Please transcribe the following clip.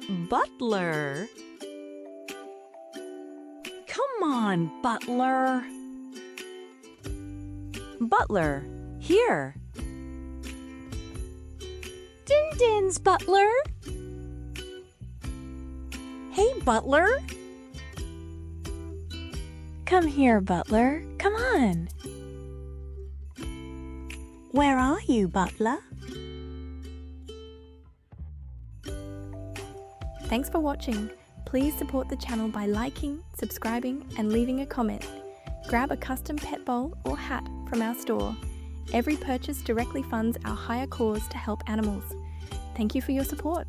Butler. Come on, Butler. Butler, here. Din-dins, Butler. Hey, Butler. Come here, Butler. Come on. Where are you, Butler? Thanks for watching. Please support the channel by liking, subscribing and leaving a comment. Grab a custom pet bowl or hat from our store. Every purchase directly funds our higher cause to help animals. Thank you for your support.